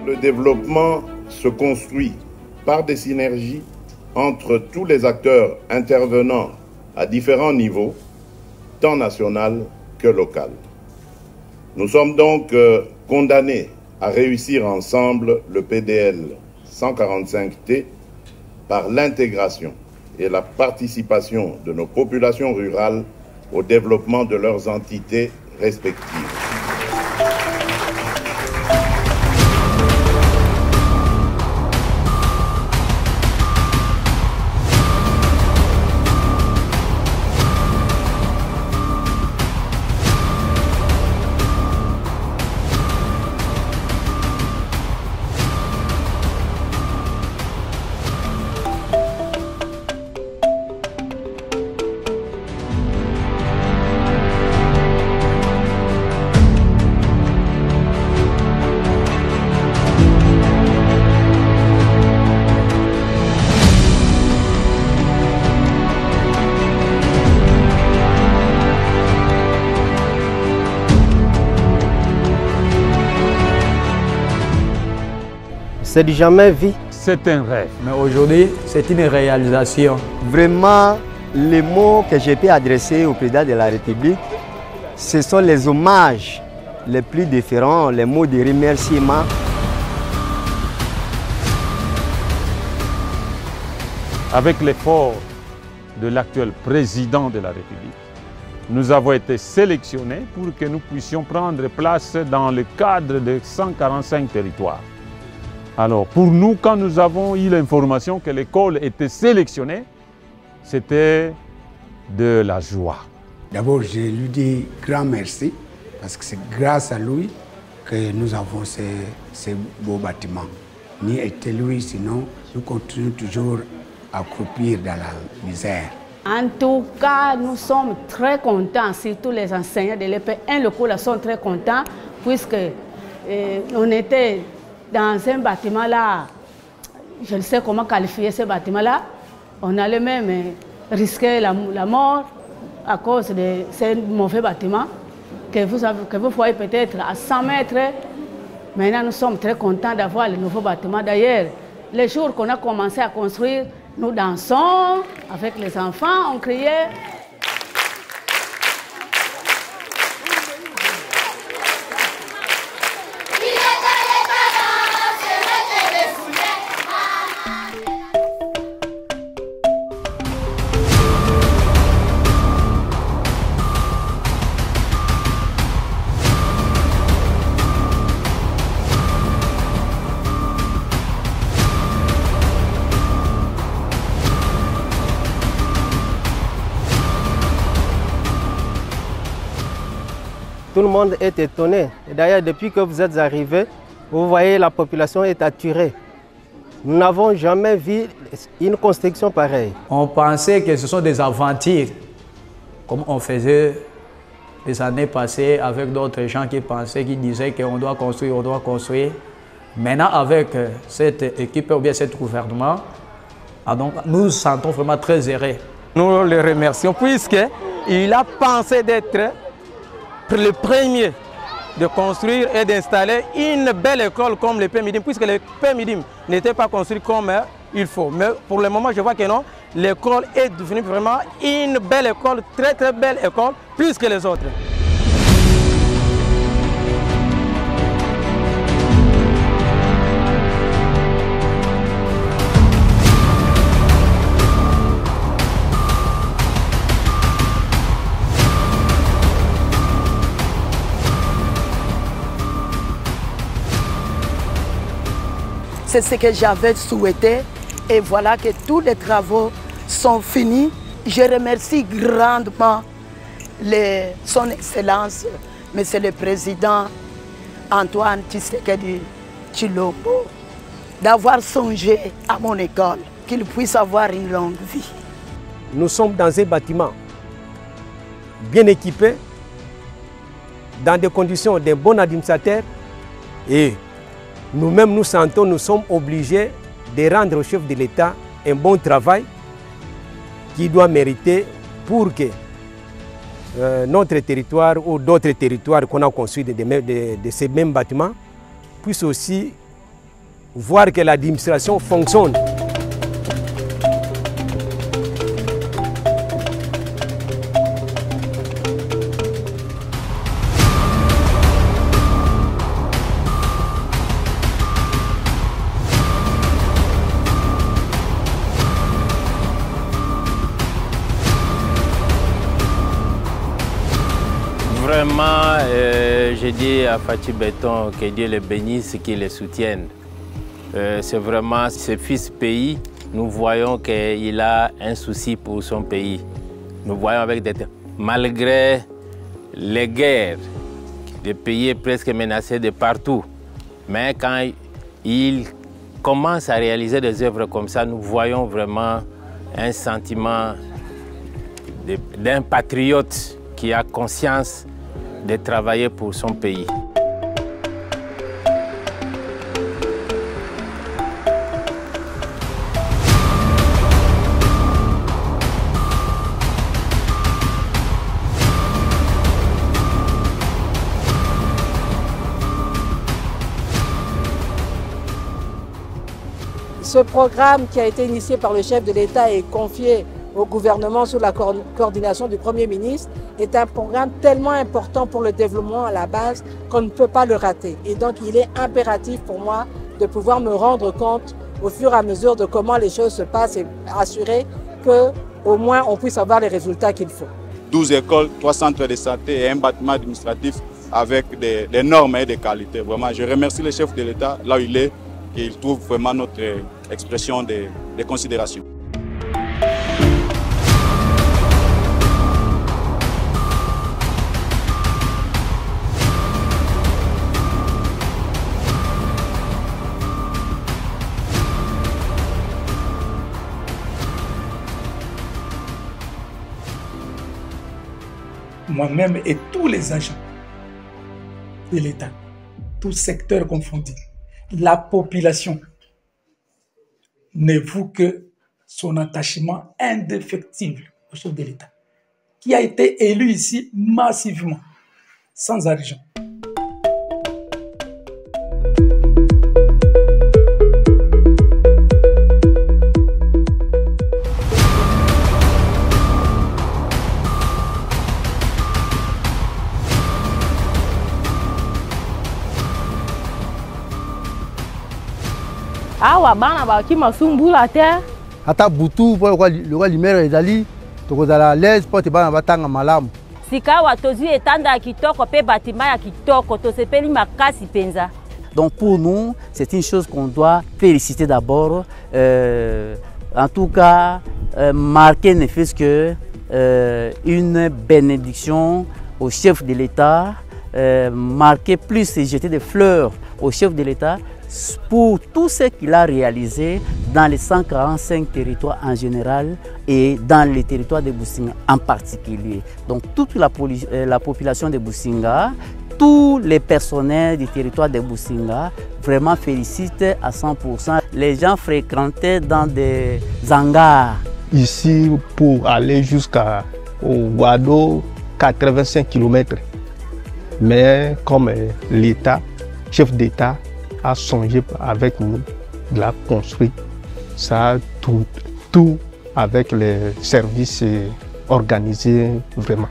Le développement se construit par des synergies entre tous les acteurs intervenant à différents niveaux, tant national que local. Nous sommes donc condamnés à réussir ensemble le PDL 145T par l'intégration et la participation de nos populations rurales au développement de leurs entités respectives. C'est du jamais vu. C'est un rêve. Mais aujourd'hui, c'est une réalisation. Vraiment, les mots que j'ai pu adresser au président de la République, ce sont les hommages les plus différents, les mots de remerciement. Avec l'effort de l'actuel président de la République, nous avons été sélectionnés pour que nous puissions prendre place dans le cadre de 145 territoires. Alors, pour nous, quand nous avons eu l'information que l'école était sélectionnée, c'était de la joie. D'abord, je lui dis grand merci, parce que c'est grâce à lui que nous avons ces beaux bâtiments. Ni était lui, sinon nous continuons toujours à croupir dans la misère. En tout cas, nous sommes très contents, surtout les enseignants de l'EP1 locaux sont très contents, puisque on était dans un bâtiment là, je ne sais comment qualifier ce bâtiment là, on allait même risquer la mort à cause de ce mauvais bâtiment que vous voyez peut-être à 100 mètres. Maintenant, nous sommes très contents d'avoir le nouveau bâtiment. D'ailleurs, les jours qu'on a commencé à construire, nous dansons avec les enfants, on criait. Tout le monde est étonné. D'ailleurs, depuis que vous êtes arrivés, vous voyez la population est attirée. Nous n'avons jamais vu une construction pareille. On pensait que ce sont des aventures, comme on faisait les années passées avec d'autres gens qui pensaient, qui disaient qu'on doit construire, on doit construire. Maintenant, avec cette équipe ou bien ce gouvernement, donc, nous nous sentons vraiment très heureux. Nous le remercions puisqu'il a pensé d'être le premier de construire et d'installer une belle école comme le PMIDIM, puisque le PMIDIM n'était pas construit comme il faut. Mais pour le moment, je vois que non, l'école est devenue vraiment une belle école, très très belle école, plus que les autres. C'est ce que j'avais souhaité et voilà que tous les travaux sont finis. Je remercie grandement son Excellence, Monsieur le Président Antoine Tshisekedi Tshilombo, d'avoir songé à mon école, qu'il puisse avoir une longue vie. Nous sommes dans un bâtiment bien équipé, dans des conditions de bons administrateurs et nous-mêmes, nous sentons, nous sommes obligés de rendre au chef de l'État un bon travail qui doit mériter pour que notre territoire ou d'autres territoires qu'on a construits de ces mêmes bâtiments puissent aussi voir que l'administration fonctionne. Vraiment, je dis à Fathi Béton que Dieu le bénisse, qu'il le soutienne. C'est vraiment ce fils pays, nous voyons qu'il a un souci pour son pays. Nous voyons avec malgré les guerres, le pays est presque menacé de partout. Mais quand il commence à réaliser des œuvres comme ça, nous voyons vraiment un sentiment d'un patriote qui a conscience de travailler pour son pays. Ce programme qui a été initié par le chef de l'État et confié au gouvernement sous la coordination du Premier ministre est un programme tellement important pour le développement à la base qu'on ne peut pas le rater. Et donc il est impératif pour moi de pouvoir me rendre compte au fur et à mesure de comment les choses se passent et assurer qu'au moins on puisse avoir les résultats qu'il faut. 12 écoles, 3 centres de santé et un bâtiment administratif avec des normes et des qualités. Vraiment, je remercie le chef de l'État là où il est et il trouve vraiment notre expression de considération. Moi-même et tous les agents de l'État, tous secteurs confondus, la population ne voue que son attachement indéfectible au chef de l'État, qui a été élu ici massivement, sans argent. awa bana baki masumbula te ata butu po le limero ezali tokozala l'aise po te bana batanga malamu sika wa tozwi etanda ya kitoko pe batima ya kitoko tosepeli makasi penza. Donc pour nous, c'est une chose qu'on doit féliciter d'abord, en tout cas marquer ne fût-ce que une bénédiction au chef de l'État, marquer plus et jeter des fleurs au chef de l'État pour tout ce qu'il a réalisé dans les 145 territoires en général et dans les territoires de Businga en particulier. Donc toute la population de Businga, tous les personnels du territoire de Businga vraiment félicitent à 100%. Les gens fréquentaient dans des hangars. Ici, pour aller jusqu'au Wado, 85 km. Mais comme l'État, chef d'État, a songé avec nous, il a construit ça tout avec les services organisés vraiment.